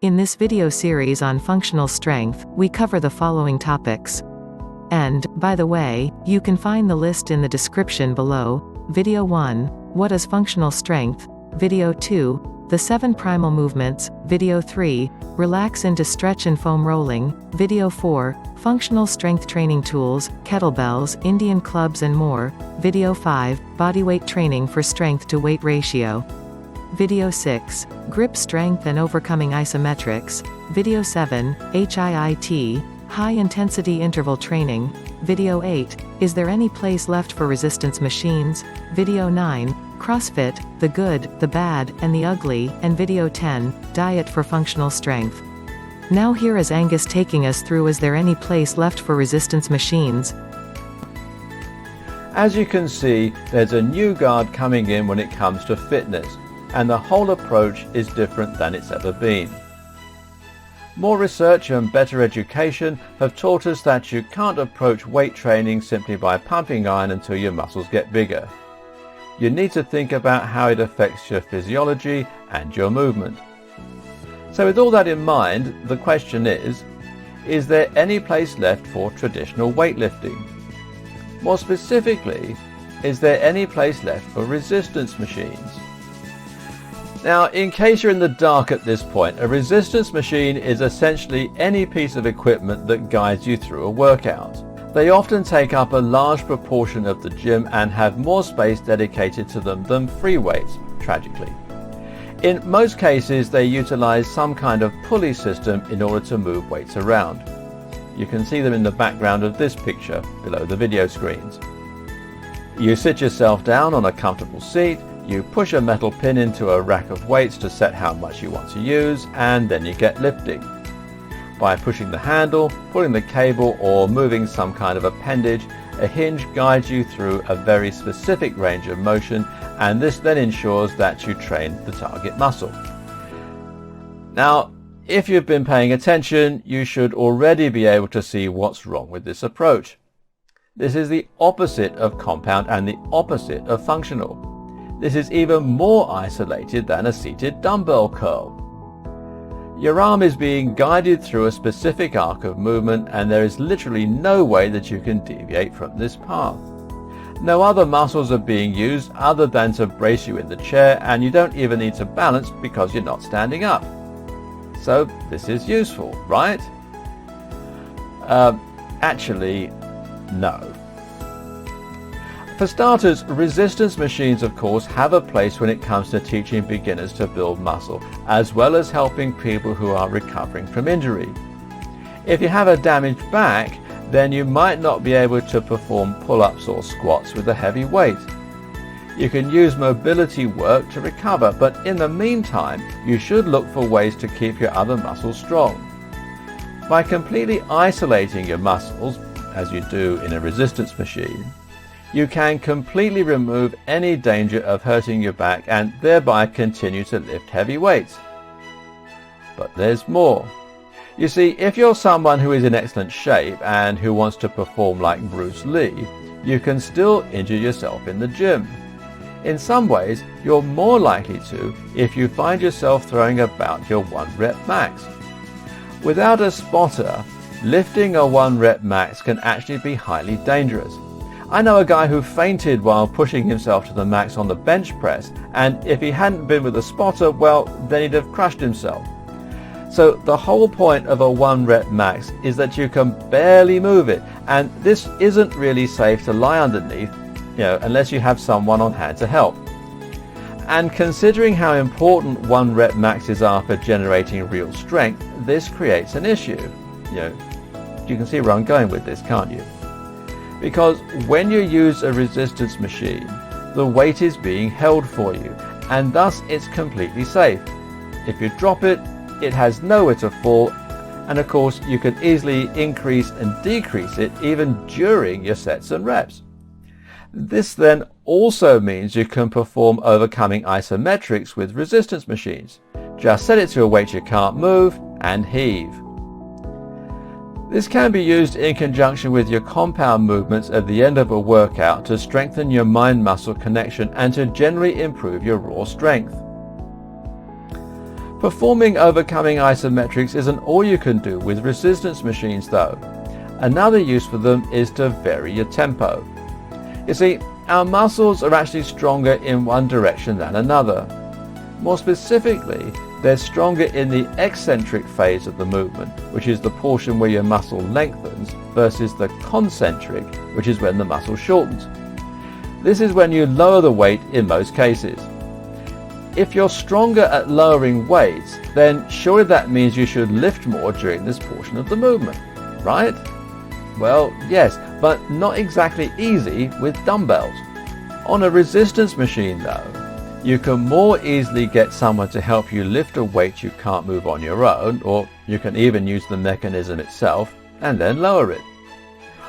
In this video series on functional strength, we cover the following topics. And, by the way, you can find the list in the description below. Video 1, What is functional strength? Video 2, The 7 primal movements. Video 3, Relax into stretch and foam rolling. Video 4, Functional strength training tools, kettlebells, Indian clubs and more. Video 5, Bodyweight training for strength to weight ratio. Video 6, Grip strength and overcoming isometrics. Video 7, HIIT, High intensity interval training. Video 8, Is there any place left for resistance machines? Video 9, CrossFit, the good, the bad, and the ugly, and Video 10, Diet for functional strength. Now here is Angus taking us through Is there any place left for resistance machines? As you can see, there's a new guard coming in when it comes to fitness, and the whole approach is different than it's ever been. More research and better education have taught us that you can't approach weight training simply by pumping iron until your muscles get bigger. You need to think about how it affects your physiology and your movement. So with all that in mind, the question is there any place left for traditional weightlifting? More specifically, is there any place left for resistance machines? Now, in case you're in the dark at this point, a resistance machine is essentially any piece of equipment that guides you through a workout. They often take up a large proportion of the gym and have more space dedicated to them than free weights, tragically. In most cases, they utilize some kind of pulley system in order to move weights around. You can see them in the background of this picture below the video screens. You sit yourself down on a comfortable seat, you push a metal pin into a rack of weights to set how much you want to use, and then you get lifting. By pushing the handle, pulling the cable, or moving some kind of appendage, a hinge guides you through a very specific range of motion, and this then ensures that you train the target muscle. Now, if you've been paying attention, you should already be able to see what's wrong with this approach. This is the opposite of compound and the opposite of functional. This is even more isolated than a seated dumbbell curl. Your arm is being guided through a specific arc of movement, and there is literally no way that you can deviate from this path. No other muscles are being used other than to brace you in the chair, and you don't even need to balance because you're not standing up. So this is useful, right? Actually, no. For starters, resistance machines, of course, have a place when it comes to teaching beginners to build muscle, as well as helping people who are recovering from injury. If you have a damaged back, then you might not be able to perform pull-ups or squats with a heavy weight. You can use mobility work to recover, but in the meantime, you should look for ways to keep your other muscles strong. By completely isolating your muscles, as you do in a resistance machine, you can completely remove any danger of hurting your back and thereby continue to lift heavy weights. But there's more. You see, if you're someone who is in excellent shape and who wants to perform like Bruce Lee, you can still injure yourself in the gym. In some ways, you're more likely to if you find yourself throwing about your 1 rep max. Without a spotter, lifting a 1 rep max can actually be highly dangerous. I know a guy who fainted while pushing himself to the max on the bench press, and if he hadn't been with a spotter, well, then he'd have crushed himself. So the whole point of a 1 rep max is that you can barely move it, and this isn't really safe to lie underneath, unless you have someone on hand to help. And considering how important 1 rep maxes are for generating real strength, this creates an issue. You can see where I'm going with this, can't you? Because when you use a resistance machine, the weight is being held for you, and thus it's completely safe. If you drop it, it has nowhere to fall, and of course you can easily increase and decrease it even during your sets and reps. This then also means you can perform overcoming isometrics with resistance machines. Just set it to a weight you can't move and heave. This can be used in conjunction with your compound movements at the end of a workout to strengthen your mind-muscle connection and to generally improve your raw strength. Performing overcoming isometrics isn't all you can do with resistance machines though. Another use for them is to vary your tempo. You see, our muscles are actually stronger in one direction than another. More specifically, they're stronger in the eccentric phase of the movement, which is the portion where your muscle lengthens, versus the concentric, which is when the muscle shortens. This is when you lower the weight in most cases. If you're stronger at lowering weights, then surely that means you should lift more during this portion of the movement, right? Well, yes, but not exactly easy with dumbbells. On a resistance machine though, you can more easily get someone to help you lift a weight you can't move on your own, or you can even use the mechanism itself and then lower it.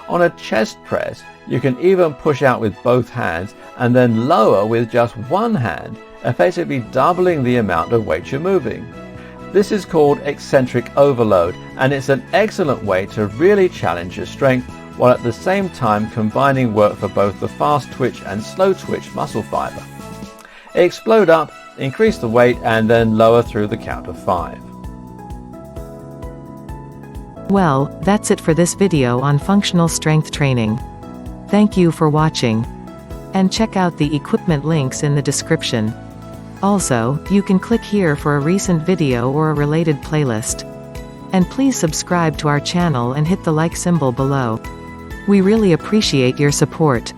On a chest press, you can even push out with both hands and then lower with just one hand, effectively doubling the amount of weight you're moving. This is called eccentric overload, and it's an excellent way to really challenge your strength while at the same time combining work for both the fast twitch and slow twitch muscle fiber. Explode up, increase the weight, and then lower through the count of 5. Well, that's it for this video on functional strength training. Thank you for watching. And check out the equipment links in the description. Also, you can click here for a recent video or a related playlist. And please subscribe to our channel and hit the like symbol below. We really appreciate your support.